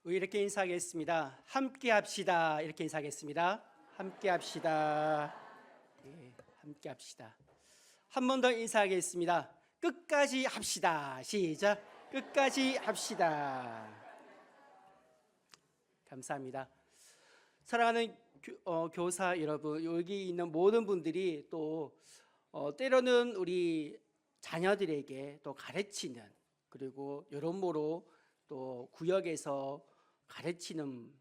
우리 이렇게 인사하겠습니다. 함께 합시다. 이렇게 인사하겠습니다. 함께 합시다. 예, 함께 합시다. 한 번 더 인사하겠습니다. 끝까지 합시다. 시작. 끝까지 합시다. 감사합니다. 사랑하는 교사 여러분, 여기 있는 모든 분들이 또 때로는 우리 자녀들에게 또 가르치는, 그리고 여러모로 또 구역에서 가르치는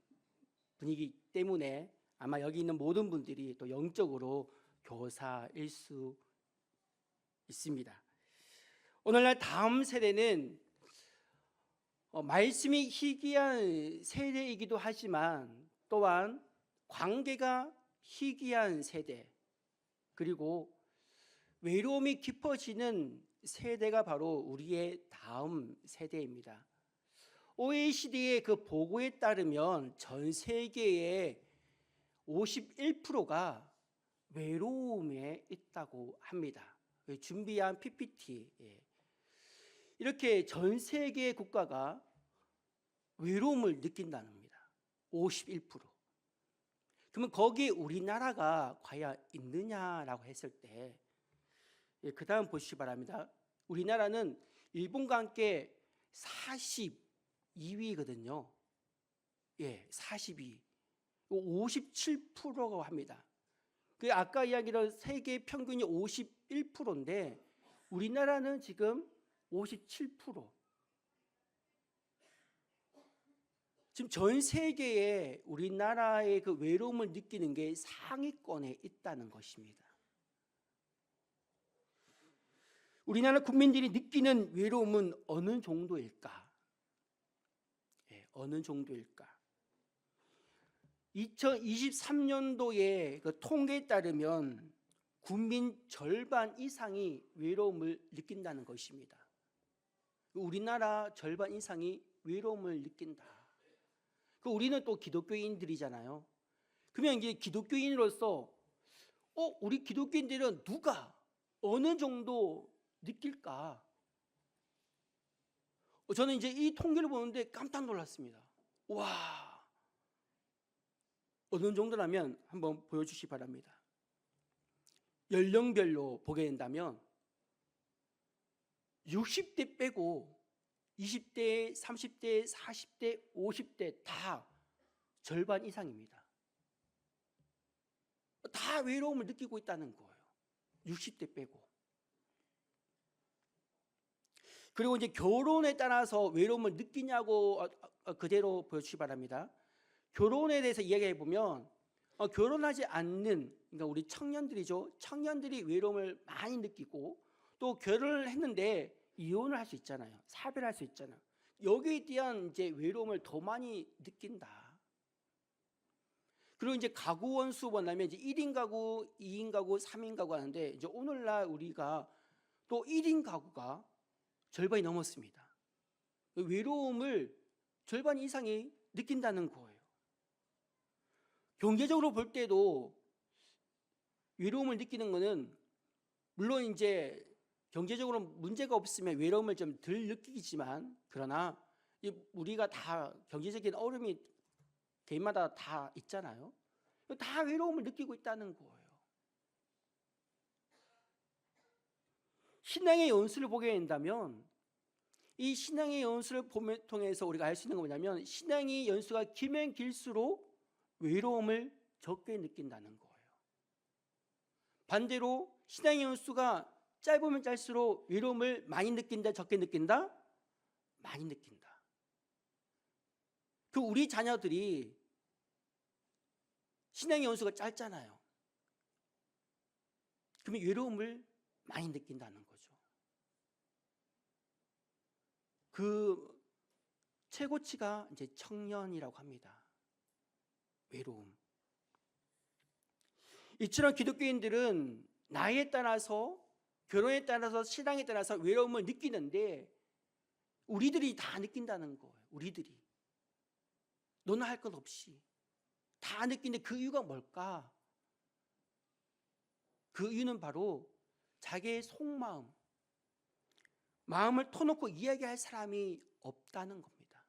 분이기 때문에 아마 여기 있는 모든 분들이 또 영적으로 교사일 수 있습니다. 오늘날 다음 세대는 말씀이 희귀한 세대이기도 하지만 또한 관계가 희귀한 세대, 그리고 외로움이 깊어지는 세대가 바로 우리의 다음 세대입니다. OECD의 그 보고에 따르면 전 세계의 51%가 외로움에 있다고 합니다. 준비한 PPT. 이렇게 전 세계의 국가가 외로움을 느낀다는 겁니다. 51%. 그러면 거기에 우리나라가 과연 있느냐라고 했을 때, 그 다음 보시기 바랍니다. 우리나라는 일본과 함께 42위거든요. 42. 57%라고 합니다. 그 아까 이야기한 세계 평균이 51%인데 우리나라는 지금 57%. 지금 전 세계에 우리나라의 그 외로움을 느끼는 게 상위권에 있다는 것입니다. 우리나라 국민들이 느끼는 외로움은 어느 정도일까? 어느 정도일까? 2023년도에 그 통계에 따르면 국민 절반 이상이 외로움을 느낀다는 것입니다. 우리나라 절반 이상이 외로움을 느낀다. 우리는 또 기독교인들이잖아요. 그러면 이제 기독교인으로서 우리 기독교인들은 누가 어느 정도 느낄까? 저는 이제 이 통계를 보는데 깜짝 놀랐습니다. 와, 어느 정도라면 한번 보여주시기 바랍니다. 연령별로 보게 된다면 60대 빼고 20대, 30대, 40대, 50대 다 절반 이상입니다. 다 외로움을 느끼고 있다는 거예요. 60대 빼고. 그리고 이제 결혼에 따라서 외로움을 느끼냐고 그대로 보여주시기 바랍니다. 결혼에 대해서 이야기해 보면 결혼하지 않는, 그러니까 우리 청년들이죠. 청년들이 외로움을 많이 느끼고, 또 결혼을 했는데 이혼을 할 수 있잖아요. 사별할 수 있잖아요. 여기에 대한 이제 외로움을 더 많이 느낀다. 그리고 이제 가구 원수 본다면 이제 1인 가구, 2인 가구, 3인 가구 하는데, 이제 오늘날 우리가 또 1인 가구가 절반이 넘었습니다. 외로움을 절반 이상이 느낀다는 거예요. 경제적으로 볼 때도 외로움을 느끼는 것은, 물론 이제 경제적으로 문제가 없으면 외로움을 좀 덜 느끼지만, 그러나 우리가 다 경제적인 어려움이 개인마다 다 있잖아요. 다 외로움을 느끼고 있다는 거예요. 신앙의 연수를 보게 된다면, 이 신앙의 연수를 통해서 우리가 알 수 있는 건 뭐냐면, 신앙의 연수가 길면 길수록 외로움을 적게 느낀다는 거예요. 반대로 신앙의 연수가 짧으면 짧을수록 외로움을 많이 느낀다, 적게 느낀다? 많이 느낀다. 우리 자녀들이 신앙의 연수가 짧잖아요. 그러면 외로움을 많이 느낀다는 거죠. 그 최고치가 이제 청년이라고 합니다. 외로움. 이처럼 기독교인들은 나이에 따라서, 결혼에 따라서, 신앙에 따라서 외로움을 느끼는데 우리들이 다 느낀다는 거예요. 우리들이. 너는 할 것 없이 다 느끼는데 그 이유가 뭘까? 그 이유는 바로 자기의 속마음, 마음을 터놓고 이야기할 사람이 없다는 겁니다.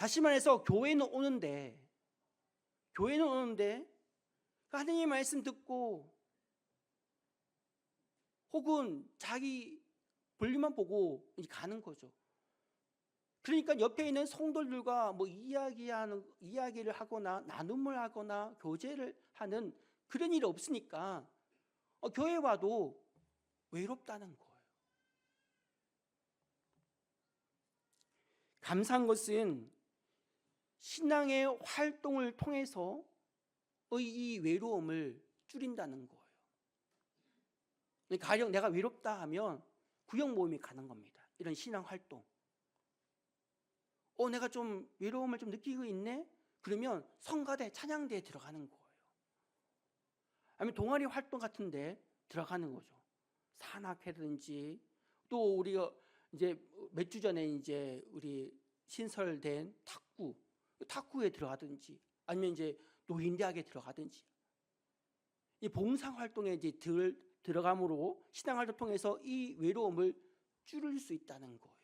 다시 말해서 교회는 오는데 하나님의 말씀 듣고 혹은 자기 볼일만 보고 가는 거죠. 그러니까 옆에 있는 성도들과 뭐 이야기를 하거나 나눔을 하거나 교제를 하는 그런 일이 없으니까 교회 와도 외롭다는 거예요. 감사한 것은 신앙의 활동을 통해서 이 외로움을 줄인다는 거예요. 가령 내가 외롭다 하면 구역 모임이 가는 겁니다. 이런 신앙 활동. 내가 좀 외로움을 좀 느끼고 있네? 그러면 성가대, 찬양대에 들어가는 거예요. 아니면 동아리 활동 같은데 들어가는 거죠. 산악회든지 또 우리가 이제 몇 주 전에 이제 우리 신설된 탁구에 들어가든지 아니면 이제 노인대학에 들어가든지 이 봉사 활동에 이제 들어감으로 신앙 활동을 통해서 이 외로움을 줄일 수 있다는 거예요.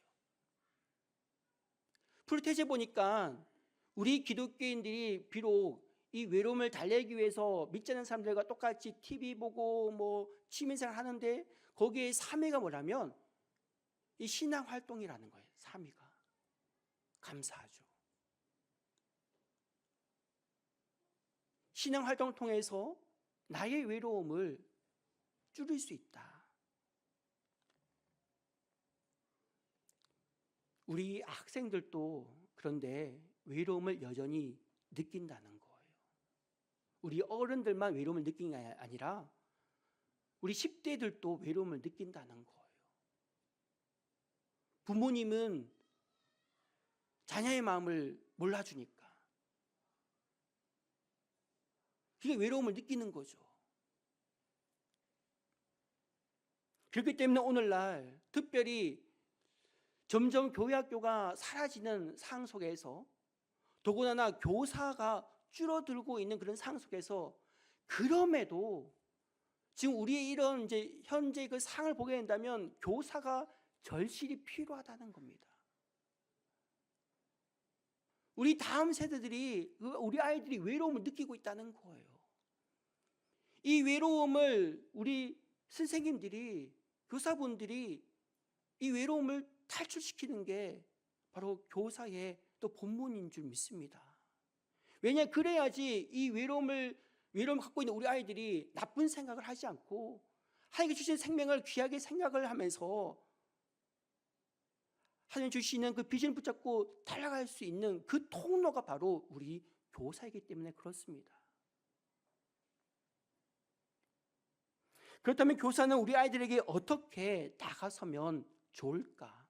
프로테제 보니까 우리 기독교인들이 비록 이 외로움을 달래기 위해서 믿지 않는 사람들과 똑같이 TV 보고 뭐 취미생활 하는데 거기에 3위가 뭐냐면 이 신앙 활동이라는 거예요. 3위가. 감사하죠. 신앙 활동을 통해서 나의 외로움을 줄일 수 있다. 우리 학생들도 그런데 외로움을 여전히 느낀다는 거예요. 우리 어른들만 외로움을 느끼는 게 아니라 우리 10대들도 외로움을 느낀다는 거예요. 부모님은 자녀의 마음을 몰라주니까 그게 외로움을 느끼는 거죠. 그렇기 때문에 오늘날 특별히 점점 교회 학교가 사라지는 상황 속에서 더군다나 교사가 줄어들고 있는 그런 상황 속에서 그럼에도 지금 우리의 이런 이제 현재 그 상황을 보게 된다면 교사가 절실히 필요하다는 겁니다. 우리 다음 세대들이 우리 아이들이 외로움을 느끼고 있다는 거예요. 이 외로움을 우리 선생님들이 교사분들이 이 외로움을 탈출시키는 게 바로 교사의 또 본분인 줄 믿습니다. 왜냐 그래야지 이 외로움을 갖고 있는 우리 아이들이 나쁜 생각을 하지 않고 하나님께 주신 생명을 귀하게 생각을 하면서 하나님 주시는 그 비전을 붙잡고 달려갈 수 있는 그 통로가 바로 우리 교사이기 때문에 그렇습니다. 그렇다면 교사는 우리 아이들에게 어떻게 다가서면 좋을까?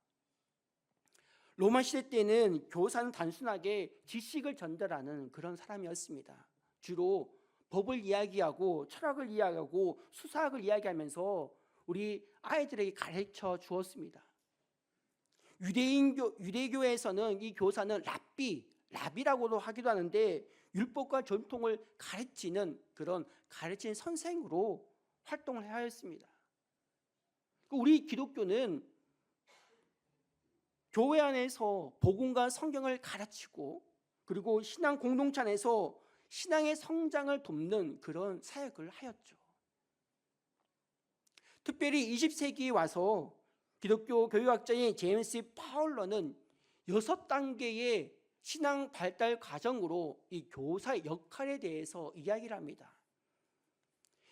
로마 시대 때는 교사는 단순하게 지식을 전달하는 그런 사람이었습니다. 주로 법을 이야기하고 철학을 이야기하고 수사학을 이야기하면서 우리 아이들에게 가르쳐 주었습니다. 유대교에서는 이 교사는 랍비라고도 하기도 하는데 율법과 전통을 가르치는 그런 가르치는 선생으로 활동을 하였습니다. 우리 기독교는 교회 안에서 복음과 성경을 가르치고 그리고 신앙 공동체 안에서 신앙의 성장을 돕는 그런 사역을 하였죠. 특별히 20세기에 와서 기독교 교육학자인 제임스 파울러는 6단계의 신앙 발달 과정으로 이 교사의 역할에 대해서 이야기를 합니다.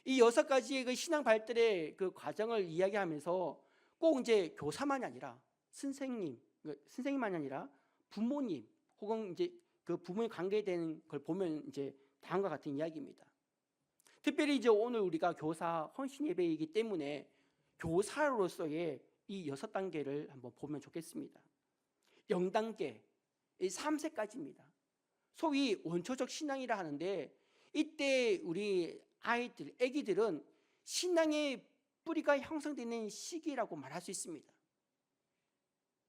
이 6가지의 그 신앙 발달의 그 과정을 이야기하면서 꼭 이제 교사만이 아니라 선생님만이 아니라 부모님 혹은 이제 그 부모님 관계되는 걸 보면 이제 다음과 같은 이야기입니다. 특별히 이제 오늘 우리가 교사 헌신 예배이기 때문에 교사로서의 이 6단계를 한번 보면 좋겠습니다. 0단계, 3세까지입니다. 소위 원초적 신앙이라 하는데 이때 우리 아기들은 신앙의 뿌리가 형성되는 시기라고 말할 수 있습니다.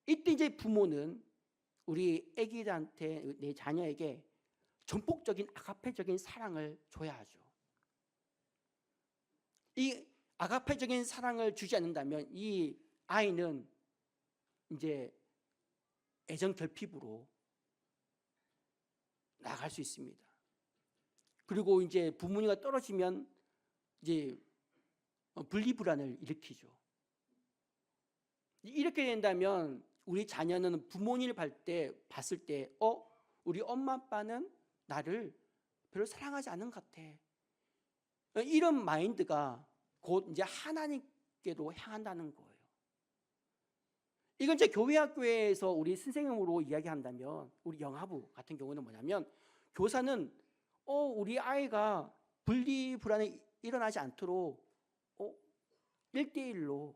이때 이제 부모는 우리 아기들한테 내 자녀에게 전폭적인 아가페적인 사랑을 줘야 하죠. 이 아가페적인 사랑을 주지 않는다면 이 아이는 이제 애정 결핍으로 나갈 수 있습니다. 그리고 이제 부모님과 떨어지면 이제 분리불안을 일으키죠. 이렇게 된다면 우리 자녀는 부모님을 봤을 때 우리 엄마 아빠는 나를 별로 사랑하지 않는 것 같아. 이런 마인드가 곧 이제 하나님께로 향한다는 거예요. 이건 이제 교회 학교에서 우리 선생님으로 이야기한다면 우리 영화부 같은 경우는 뭐냐면 교사는 우리 아이가 분리불안이 일어나지 않도록 1대1로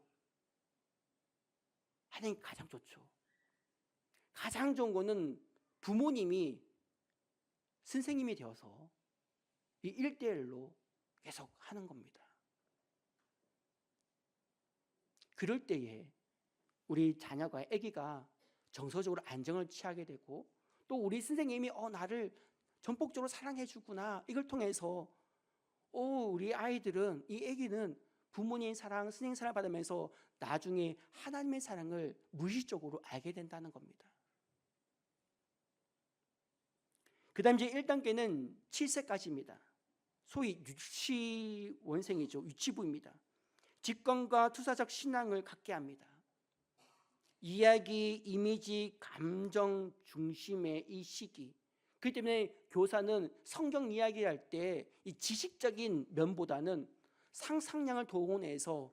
하는 게 가장 좋죠. 가장 좋은 거는 부모님이 선생님이 되어서 이 1대1로 계속 하는 겁니다. 그럴 때에 우리 자녀가 아기가 정서적으로 안정을 취하게 되고 또 우리 선생님이 나를 전폭적으로 사랑해 주구나, 이걸 통해서 우리 아이들은, 이 아기는 부모님 사랑, 선생님 사랑 받으면서 나중에 하나님의 사랑을 무의식적으로 알게 된다는 겁니다. 그 다음 이제 1단계는 7세까지입니다. 소위 유치원생이죠. 유치부입니다. 직관과 투사적 신앙을 갖게 합니다. 이야기, 이미지, 감정 중심의 이 시기. 그렇기 때문에 교사는 성경 이야기를 할 때 이 지식적인 면보다는 상상력을 동원해서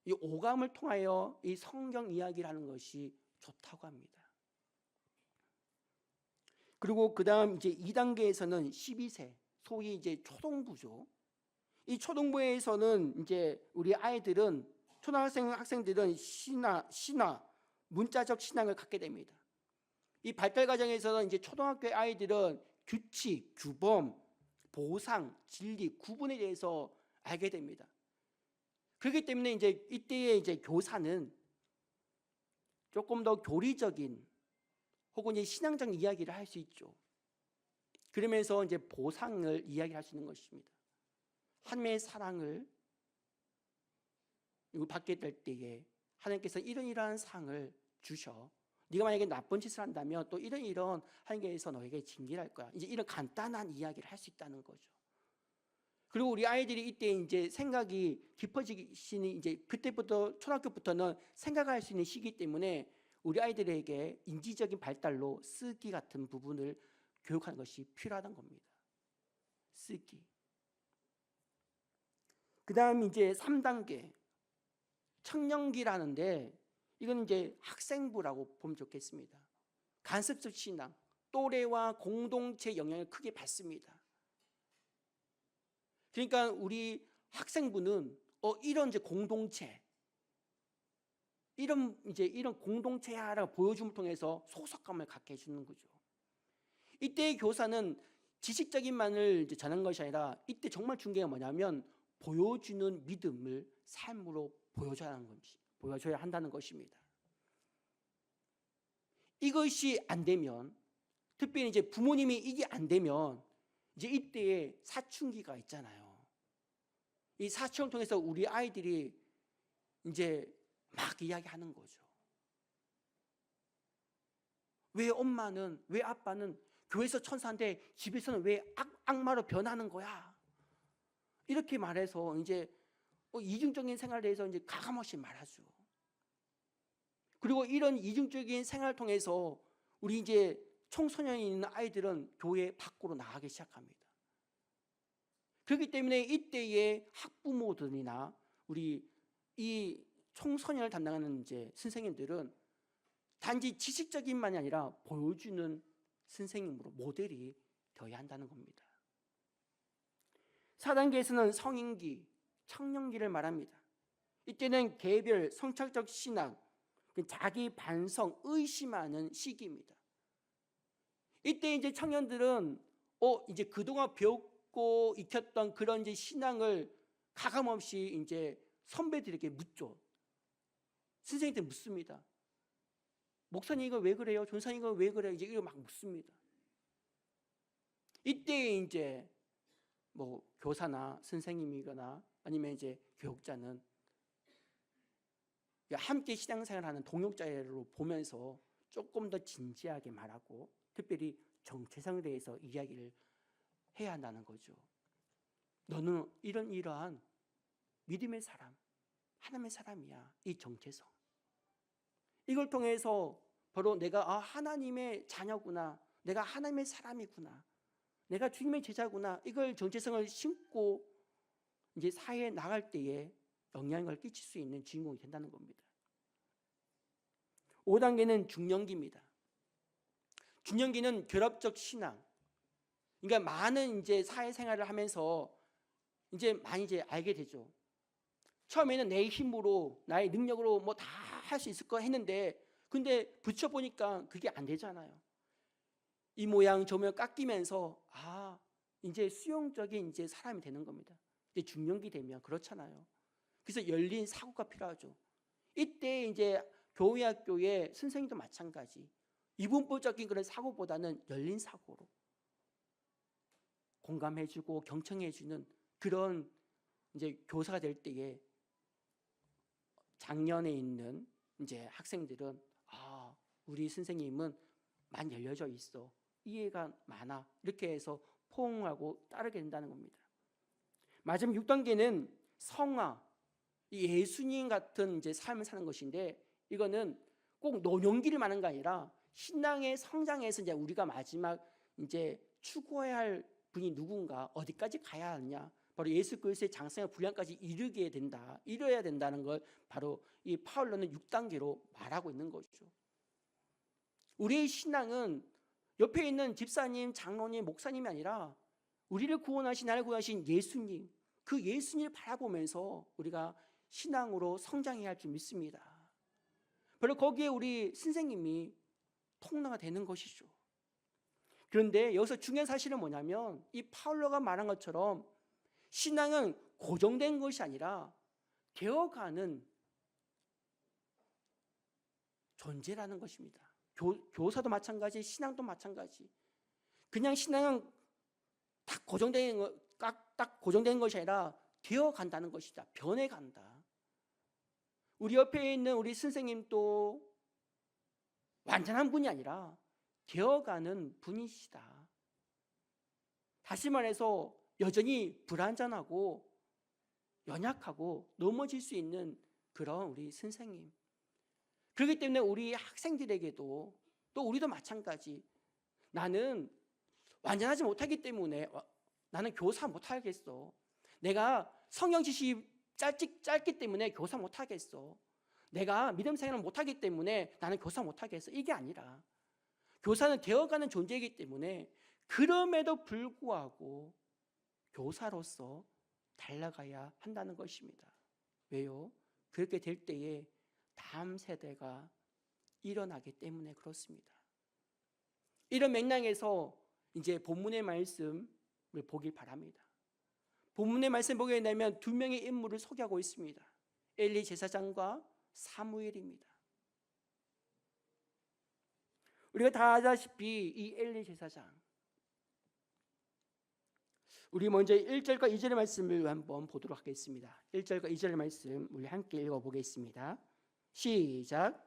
이 오감을 통하여 이 성경 이야기를 하는 것이 좋다고 합니다. 그리고 그 다음 이제 2단계에서는 12세, 소위 이제 초동부죠. 이 초동부에서는 이제 우리 아이들은, 학생들은 신화, 문자적 신앙을 갖게 됩니다. 이 발달 과정에서는 이제 초등학교의 아이들은 규칙, 규범, 보상, 진리, 구분에 대해서 알게 됩니다. 그렇기 때문에 이제 이때에 이제 교사는 조금 더 교리적인 혹은 이제 신앙적 이야기를 할 수 있죠. 그러면서 이제 보상을 이야기할 수 있는 것입니다. 하나님의 사랑을 받게 될 때에 하나님께서 이러한 상을 주셔. 네가 만약에 나쁜 짓을 한다면 또 이런 하나님께서 너에게 징계를 할 거야. 이제 이런 간단한 이야기를 할 수 있다는 거죠. 그리고 우리 아이들이 이때 이제 생각이 깊어지시니 이제 그때부터 초등학교부터는 생각할 수 있는 시기 때문에 우리 아이들에게 인지적인 발달로 쓰기 같은 부분을 교육하는 것이 필요하다는 겁니다. 쓰기. 그 다음 이제 3단계 청년기라는데 이건 이제 학생부라고 보면 좋겠습니다. 간섭적 신앙, 또래와 공동체 영향을 크게 받습니다. 그러니까 우리 학생부는 이런 이제 공동체, 이런 공동체야라고 보여줌을 통해서 소속감을 갖게 해주는 거죠. 이때의 교사는 지식적인만을 이제 전하는 것이 아니라 이때 정말 중요한 게 뭐냐면 보여주는 믿음을 삶으로 보여줘야 한다는 것입니다. 이것이 안 되면, 특별히 이제 부모님이 이게 안 되면 이제 이때에 사춘기가 있잖아요. 이 사춘을 통해서 우리 아이들이 이제 막 이야기하는 거죠. 왜 엄마는, 왜 아빠는 교회에서 천사인데 집에서는 왜 악마로 변하는 거야? 이렇게 말해서 이제 이중적인 생활에 대해서 이제 가감없이 말하죠. 그리고 이런 이중적인 생활을 통해서 우리 이제 청소년이 있는 아이들은 교회 밖으로 나가기 시작합니다. 그렇기 때문에 이때의 학부모들이나 우리 이 청소년을 담당하는 이제 선생님들은 단지 지식적인만이 아니라 보여주는 선생님으로 모델이 되어야 한다는 겁니다. 4단계에서는 성인기, 청년기를 말합니다. 이때는 개별, 성찰적 신앙, 자기 반성, 의심하는 시기입니다. 이때 이제 청년들은 이제 그동안 배웠고 익혔던 그런 이제 신앙을 가감없이 이제 선배들에게 묻죠. 선생님한테 묻습니다. 목사님 이거 왜 그래요? 전사님 이거 왜 그래요? 이제 이거 막 묻습니다. 이때 이제 뭐 교사나 선생님이거나 아니면 이제 교육자는 함께 신앙생활하는 동역자로 보면서 조금 더 진지하게 말하고 특별히 정체성에 대해서 이야기를 해야 한다는 거죠. 너는 이러한 믿음의 사람, 하나님의 사람이야. 이 정체성. 이걸 통해서 바로 내가 하나님의 자녀구나. 내가 하나님의 사람이구나. 내가 주님의 제자구나. 이걸 정체성을 심고 이제 사회에 나갈 때에 영향을 끼칠 수 있는 주인공이 된다는 겁니다. 5단계는 중년기입니다. 중년기는 결합적 신앙. 그러니까 많은 이제 사회생활을 하면서 이제 많이 이제 알게 되죠. 처음에는 내 힘으로 나의 능력으로 뭐 다 할 수 있을 거 했는데 근데 붙여보니까 그게 안 되잖아요. 이 모양 저 모양 깎이면서 이제 수용적인 이제 사람이 되는 겁니다. 이제 중년기 되면 그렇잖아요. 그래서 열린 사고가 필요하죠. 이때 이제 교회 학교의 선생님도 마찬가지. 이분법적인 그런 사고보다는 열린 사고로 공감해주고 경청해주는 그런 이제 교사가 될 때에 작년에 있는 이제 학생들은 우리 선생님은 많이 열려져 있어. 이해가 많아. 이렇게 해서 포옹하고 따르게 된다는 겁니다. 마지막 6단계는 성화. 예수님 같은 이제 삶을 사는 것인데 이거는 꼭 노년기를 말하는 게 아니라 신앙의 성장에서 이제 우리가 마지막 이제 추구해야 할 분이 누군가 어디까지 가야 하느냐. 바로 예수 그리스도의 장성의 분량까지 이르게 된다. 이뤄야 된다는 걸 바로 이 파울로는 6단계로 말하고 있는 것이죠. 우리의 신앙은 옆에 있는 집사님, 장로님, 목사님이 아니라 우리를 구원하신 나를 구원하신 예수님, 그 예수님을 바라보면서 우리가 신앙으로 성장해야 할 줄 믿습니다. 바로 거기에 우리 선생님이 통로가 되는 것이죠. 그런데 여기서 중요한 사실은 뭐냐면 이 파울로가 말한 것처럼 신앙은 고정된 것이 아니라 되어가는 존재라는 것입니다. 교사도 마찬가지, 신앙도 마찬가지. 그냥 신앙은 딱 고정된 것이 아니라 되어간다는 것이다. 변해간다. 우리 옆에 있는 우리 선생님도 완전한 분이 아니라 되어가는 분이시다. 다시 말해서 여전히 불완전하고 연약하고 넘어질 수 있는 그런 우리 선생님. 그렇기 때문에 우리 학생들에게도 또 우리도 마찬가지. 나는 완전하지 못하기 때문에 나는 교사 못하겠어. 내가 성경 지식이 짧기 때문에 교사 못하겠어. 내가 믿음 생활을 못하기 때문에 나는 교사 못하겠어. 이게 아니라 교사는 되어가는 존재이기 때문에 그럼에도 불구하고 교사로서 달려가야 한다는 것입니다. 왜요? 그렇게 될 때에 다음 세대가 일어나기 때문에 그렇습니다. 이런 맥락에서 이제 본문의 말씀을 보길 바랍니다. 본문의 말씀 보게 되면 두 명의 인물을 소개하고 있습니다. 엘리 제사장과 사무엘입니다. 우리가 다 아다시피 이 엘리 제사장, 우리 먼저 1절과 2절의 말씀을 한번 보도록 하겠습니다. 1절과 2절의 말씀 우리 함께 읽어보겠습니다. 시작.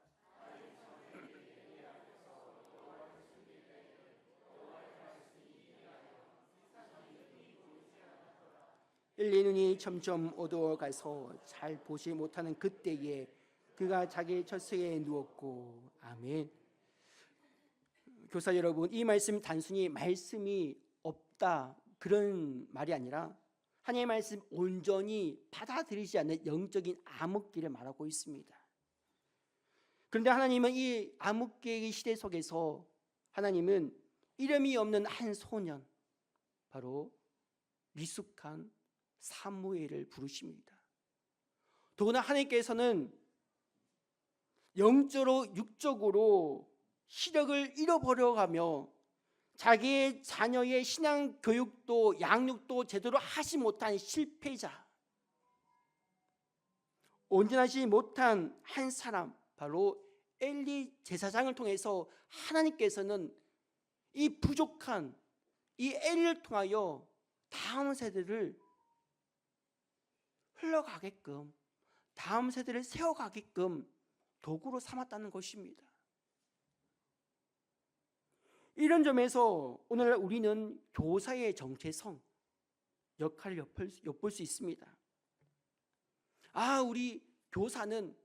엘리 눈이 점점 어두워가서 잘 보지 못하는 그때에 그가 자기 처소에 누웠고. 아멘. 교사 여러분, 이 말씀 단순히 말씀이 없다 그런 말이 아니라 하나님의 말씀 온전히 받아들이지 않는 영적인 암흑기를 말하고 있습니다. 그런데 하나님은 이 암흑기의 시대 속에서 하나님은 이름이 없는 한 소년, 바로 미숙한 사무엘을 부르십니다. 더구나 하나님께서는 영적으로 육적으로 시력을 잃어버려가며 자기의 자녀의 신앙 교육도 양육도 제대로 하지 못한 실패자, 온전하지 못한 한 사람, 바로 엘리 제사장을 통해서 하나님께서는 이 부족한 이 엘리를 통하여 다음 세대를 흘러가게끔, 다음 세대를 세워가게끔 도구로 삼았다는 것입니다. 이런 점에서 오늘날 우리는 교사의 정체성, 역할을 엿볼 수 있습니다. 우리 교사는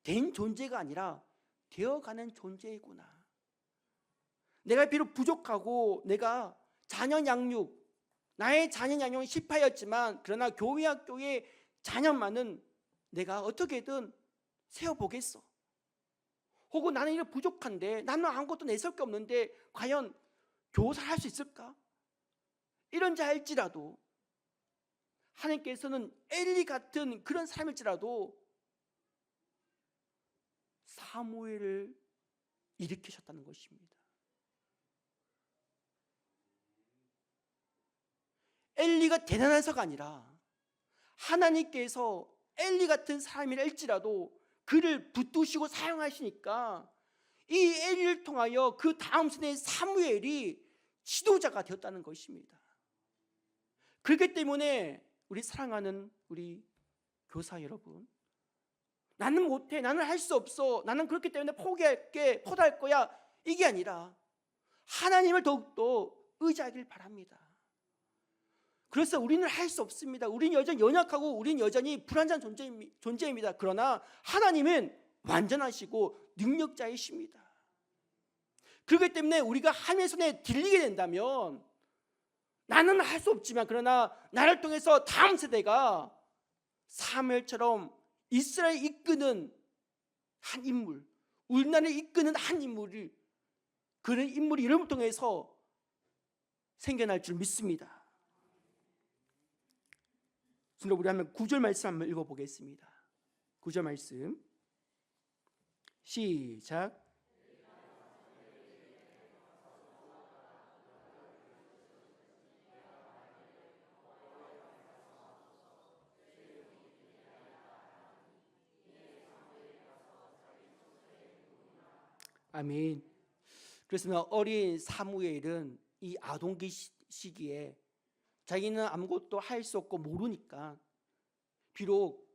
된 존재가 아니라 되어가는 존재이구나. 내가 비록 부족하고 내가 나의 자녀 양육은 실패하였지만 그러나 교회 학교의 자녀만은 내가 어떻게든 세워보겠어. 혹은 나는 이런 부족한데, 나는 아무것도 내세울 게 없는데 과연 교사를 할 수 있을까? 이런 자일지라도 하나님께서는 엘리 같은 그런 사람일지라도 사무엘을 일으키셨다는 것입니다. 엘리가 대단해서가 아니라 하나님께서 엘리 같은 사람이라 할지라도 그를 붙드시고 사용하시니까 이 엘리를 통하여 그 다음 세대의 사무엘이 지도자가 되었다는 것입니다. 그렇기 때문에 우리 사랑하는 우리 교사 여러분, 나는 못해, 나는 할 수 없어, 나는 그렇기 때문에 포기할게, 포기할 거야, 이게 아니라 하나님을 더욱더 의지하길 바랍니다. 그래서 우리는 할 수 없습니다. 우리는 여전히 연약하고 우리는 여전히 불완전한 존재입니다. 그러나 하나님은 완전하시고 능력자이십니다. 그렇기 때문에 우리가 하나님의 손에 들리게 된다면, 나는 할 수 없지만 그러나 나를 통해서 다음 세대가 사무엘처럼 이스라엘을 이끄는 한 인물, 우리나라를 이끄는 한 인물을, 그런 인물이 이름을 통해서 생겨날 줄 믿습니다. 우리 한번 9절 말씀 한번 읽어보겠습니다. 9절 말씀 시작. 아멘. 그래서 어린 사무엘은 이 아동기 시기에 자기는 아무것도 할 수 없고 모르니까 비록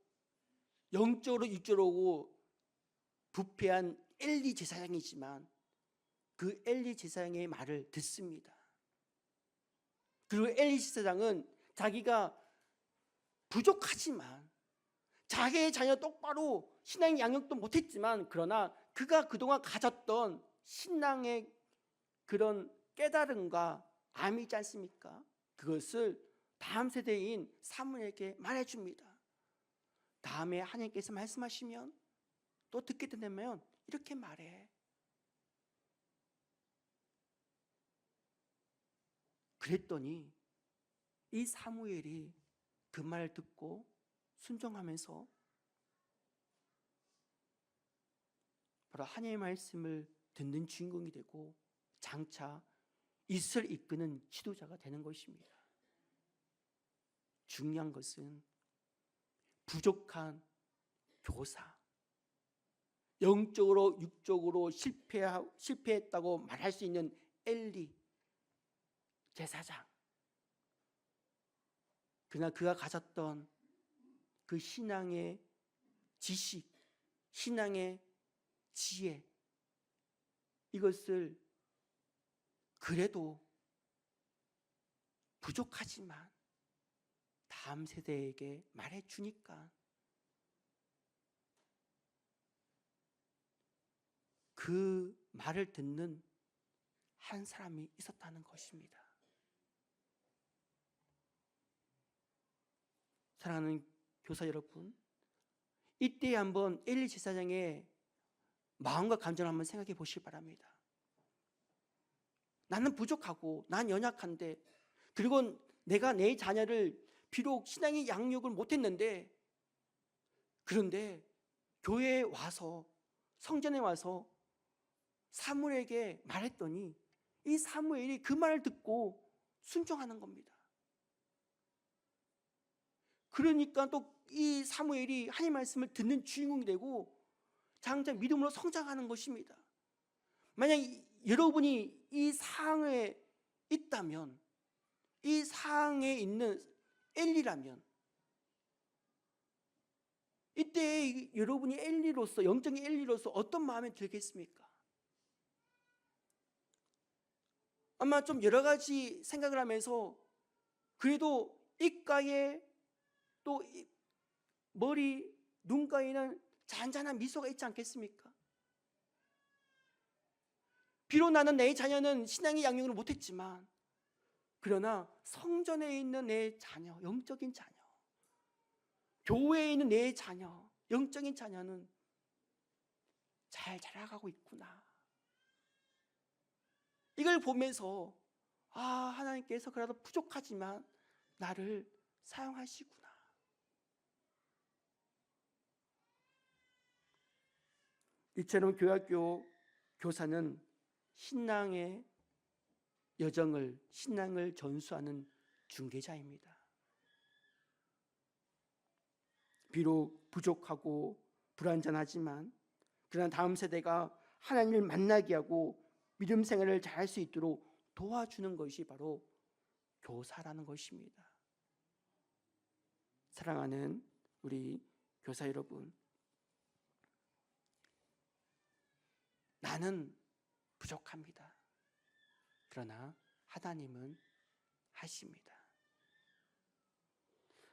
영적으로 육적으로 부패한 엘리 제사장이지만 그 엘리 제사장의 말을 듣습니다. 그리고 엘리 제사장은 자기가 부족하지만 자기의 자녀 똑바로 신앙 양육도 못했지만 그러나 그가 그동안 가졌던 신앙의 그런 깨달음과 암이 있지 않습니까? 그것을 다음 세대인 사무엘에게 말해줍니다. 다음에 하나님께서 말씀하시면 또 듣게 된다면 이렇게 말해. 그랬더니 이 사무엘이 그 말을 듣고 순종하면서 바로 하나님의 말씀을 듣는 주인공이 되고 장차 이스라엘을 이끄는 지도자가 되는 것입니다. 중요한 것은 부족한 교사, 영적으로 육적으로 실패했다고 말할 수 있는 엘리 제사장, 그러나 그가 가졌던 그 신앙의 지식, 신앙의 지혜, 이것을 그래도 부족하지만 다음 세대에게 말해주니까 그 말을 듣는 한 사람이 있었다는 것입니다. 사랑하는 교사 여러분, 이때 한번 엘리 제사장의 마음과 감정을 한번 생각해 보시기 바랍니다. 나는 부족하고 난 연약한데, 그리고 내가 내 자녀를 비록 신앙의 양육을 못했는데, 그런데 교회에 와서, 성전에 와서 사무엘에게 말했더니 이 사무엘이 그 말을 듣고 순종하는 겁니다. 그러니까 또 이 사무엘이 하나님 말씀을 듣는 주인공이 되고 장차 믿음으로 성장하는 것입니다. 만약 여러분이 이 상황에 있다면, 이 상황에 있는 엘리라면, 이때 여러분이 엘리로서, 영적인 엘리로서 어떤 마음이 들겠습니까? 아마 좀 여러 가지 생각을 하면서 그래도 입가에 또 머리, 눈가에는 잔잔한 미소가 있지 않겠습니까? 비록 나는 내 자녀는 신앙의 양육을 못했지만 그러나 성전에 있는 내 자녀, 영적인 자녀, 교회에 있는 내 자녀, 영적인 자녀는 잘 자라가고 있구나. 이걸 보면서 하나님께서 그래도 부족하지만 나를 사용하시구나. 이처럼 교학교 교사는 신앙의 여정을, 신앙을 전수하는 중개자입니다. 비록 부족하고 불완전하지만 그러나 다음 세대가 하나님을 만나게 하고 믿음 생활을 잘할 수 있도록 도와주는 것이 바로 교사라는 것입니다. 사랑하는 우리 교사 여러분, 나는 부족합니다. 그러나 하나님은 하십니다.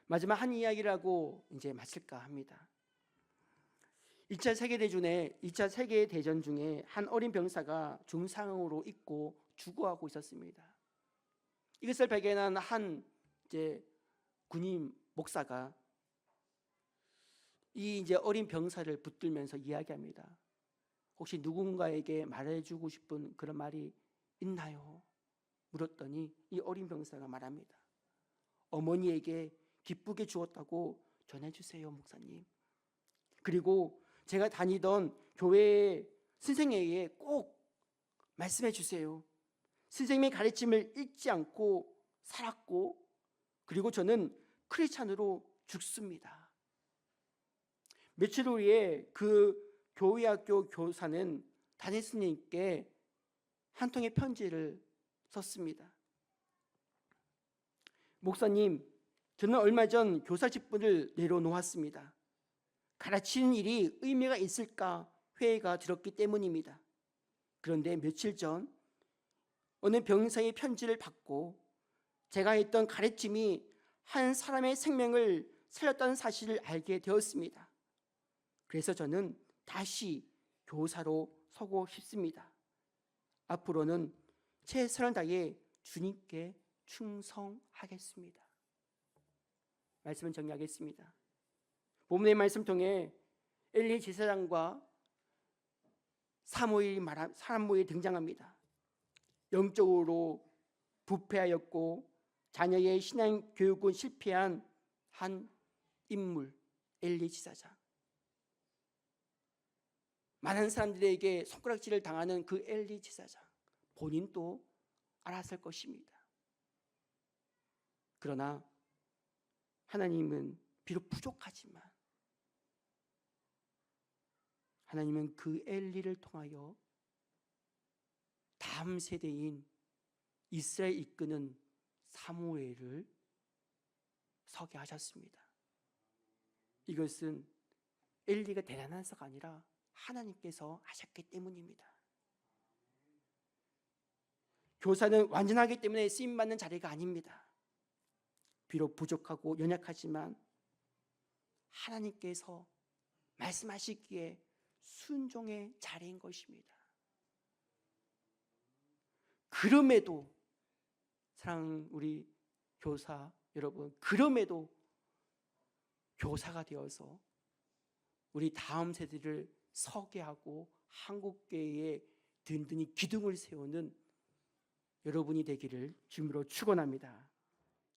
마지막 한 이야기를 하고 이제 마칠까 합니다. 2차 세계대전 중에 한 어린 병사가 중상으로 입고 죽어가고 있었습니다. 이것을 발견한 한 군인 목사가 이 어린 병사를 붙들면서 이야기합니다. 혹시 누군가에게 말해주고 싶은 그런 말이 있나요? 물었더니 이 어린 병사가 말합니다. 어머니에게 기쁘게 죽었다고 전해주세요, 목사님. 그리고 제가 다니던 교회 선생에게 꼭 말씀해 주세요. 선생님의 가르침을 잊지 않고 살았고 그리고 저는 크리스찬으로 죽습니다. 며칠 후에 그 교회학교 교사는 담임 스님께 한 통의 편지를 썼습니다. 목사님, 저는 얼마 전 교사 직분을 내려놓았습니다. 가르치는 일이 의미가 있을까 회의가 들었기 때문입니다. 그런데 며칠 전 어느 병사의 편지를 받고 제가 했던 가르침이 한 사람의 생명을 살렸다는 사실을 알게 되었습니다. 그래서 저는 다시 교사로 서고 싶습니다. 앞으로는 최선을 다해 주님께 충성하겠습니다. 말씀을 정리하겠습니다. 본문의 말씀 통해 엘리 제사장과 사무엘이 등장합니다. 영적으로 부패하였고 자녀의 신앙 교육은 실패한 한 인물, 엘리 제사장. 많은 사람들에게 손가락질을 당하는 그 엘리 제사장, 본인도 알았을 것입니다. 그러나 하나님은 비록 부족하지만 하나님은 그 엘리를 통하여 다음 세대인 이스라엘 이끄는 사무엘을 서게 하셨습니다. 이것은 엘리가 대단해서가 아니라 하나님께서 하셨기 때문입니다. 교사는 완전하기 때문에 쓰임받는 자리가 아닙니다. 비록 부족하고 연약하지만 하나님께서 말씀하시기에 순종의 자리인 것입니다. 그럼에도 사랑하는 우리 교사 여러분, 그럼에도 교사가 되어서 우리 다음 세대를 서게 하고 한국교회에 든든히 기둥을 세우는 여러분이 되기를 주님으로 축원합니다.